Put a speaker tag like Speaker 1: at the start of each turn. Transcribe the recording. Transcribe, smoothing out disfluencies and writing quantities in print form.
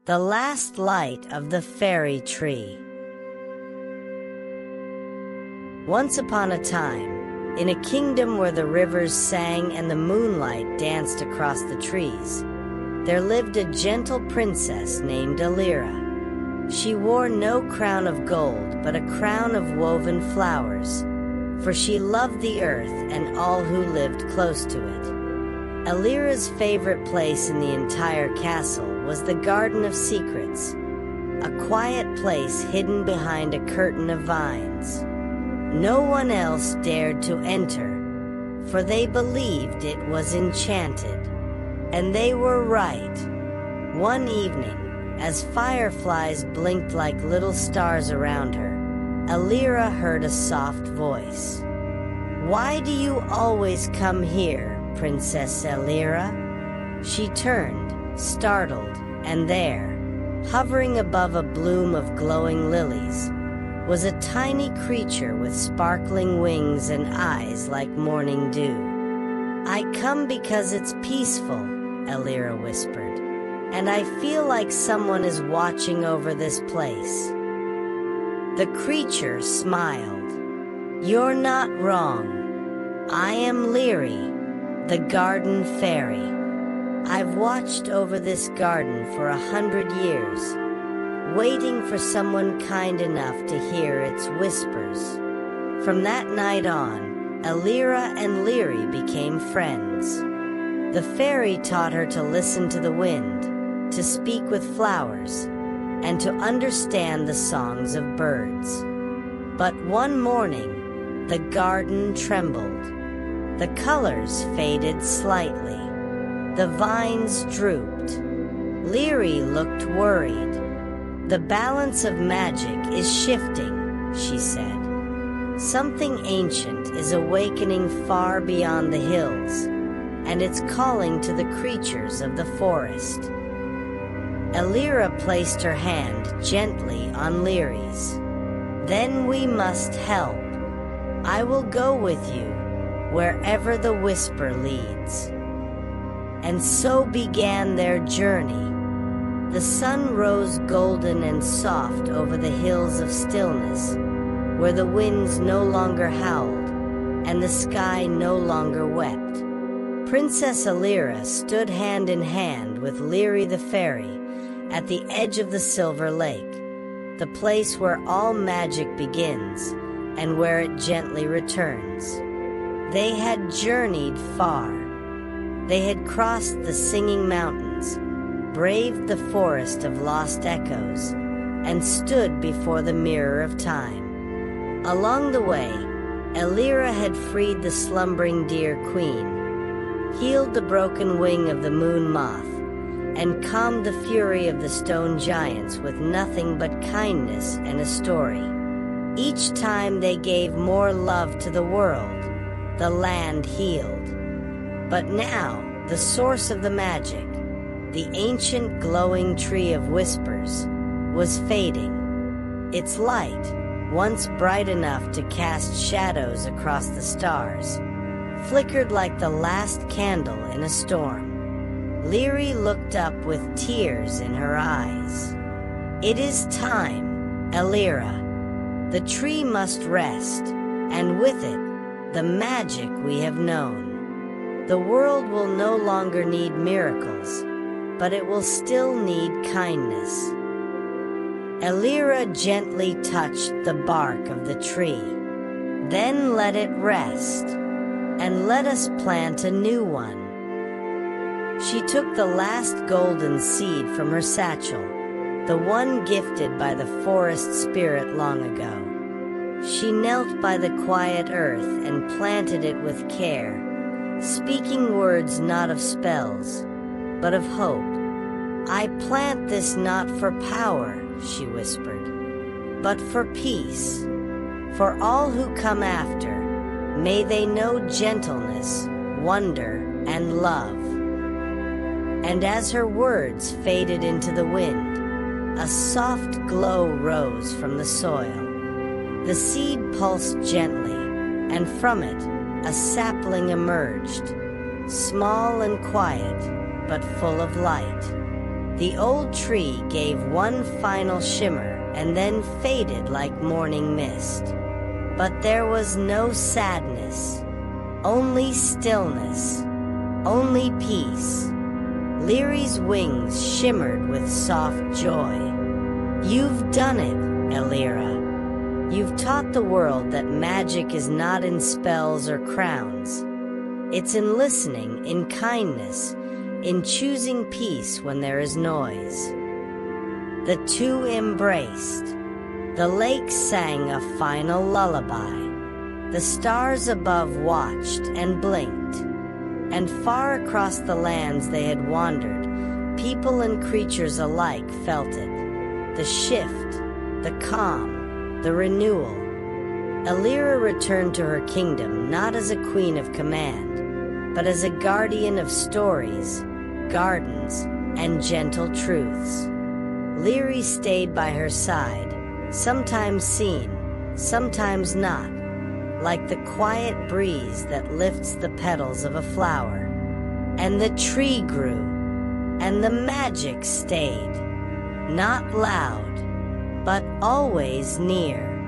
Speaker 1: The Last Light of the Fairy Tree. Once upon a time, in a kingdom where the rivers sang and the moonlight danced across the trees, there lived a gentle princess named Elira. She wore no crown of gold but a crown of woven flowers, for she loved the earth and all who lived close to it. Elira's favorite place in the entire castle was the Garden of Secrets, a quiet place hidden behind a curtain of vines. No one else dared to enter, for they believed it was enchanted. And they were right. One evening, as fireflies blinked like little stars around her, Elira heard a soft voice. "Why do you always come here, Princess Elira?" She turned, startled, and there, hovering above a bloom of glowing lilies, was a tiny creature with sparkling wings and eyes like morning dew. "I come because it's peaceful," Elira whispered, "and I feel like someone is watching over this place." The creature smiled. "You're not wrong. I am Liri, the garden fairy. I've watched over this garden for 100 years, waiting for someone kind enough to hear its whispers." From that night on, Elira and Liri became friends. The fairy taught her to listen to the wind, to speak with flowers, and to understand the songs of birds. But one morning, the garden trembled. The colors faded slightly. The vines drooped. Liri looked worried. "The balance of magic is shifting," she said. "Something ancient is awakening far beyond the hills, and it's calling to the creatures of the forest." Elira placed her hand gently on Liri's. "Then we must help. I will go with you, wherever the whisper leads." And so began their journey. The sun rose golden and soft over the hills of stillness, where the winds no longer howled, and the sky no longer wept. Princess Elira stood hand in hand with Liri the fairy at the edge of the Silver Lake, the place where all magic begins and where it gently returns. They had journeyed far. They had crossed the Singing Mountains, braved the forest of lost echoes, and stood before the mirror of time. Along the way, Elira had freed the slumbering deer queen, healed the broken wing of the moon moth, and calmed the fury of the stone giants with nothing but kindness and a story. Each time they gave more love to the world, the land healed. But now, the source of the magic, the ancient glowing tree of whispers, was fading. Its light, once bright enough to cast shadows across the stars, flickered like the last candle in a storm. Liri looked up with tears in her eyes. "It is time, Elira. The tree must rest, and with it, the magic we have known. The world will no longer need miracles, but it will still need kindness." Elira gently touched the bark of the tree. "Then let it rest, and let us plant a new one." She took the last golden seed from her satchel, the one gifted by the forest spirit long ago. She knelt by the quiet earth and planted it with care, speaking words not of spells, but of hope. "I plant this not for power," she whispered, "but for peace. For all who come after, may they know gentleness, wonder, and love." And as her words faded into the wind, a soft glow rose from the soil. The seed pulsed gently, and from it, a sapling emerged, small and quiet, but full of light. The old tree gave one final shimmer and then faded like morning mist. But there was no sadness, only stillness, only peace. Liri's wings shimmered with soft joy. You've done it, Elira. You've taught the world that magic is not in spells or crowns. It's in listening, in kindness, in choosing peace when there is noise. The two embraced. The lake sang a final lullaby. The stars above watched and blinked. And far across the lands they had wandered, people and creatures alike felt it. The shift, the calm, the renewal. Elira returned to her kingdom not as a queen of command, but as a guardian of stories, gardens, and gentle truths. Liri stayed by her side, sometimes seen, sometimes not, like the quiet breeze that lifts the petals of a flower. And the tree grew, and the magic stayed, not loud, but always near.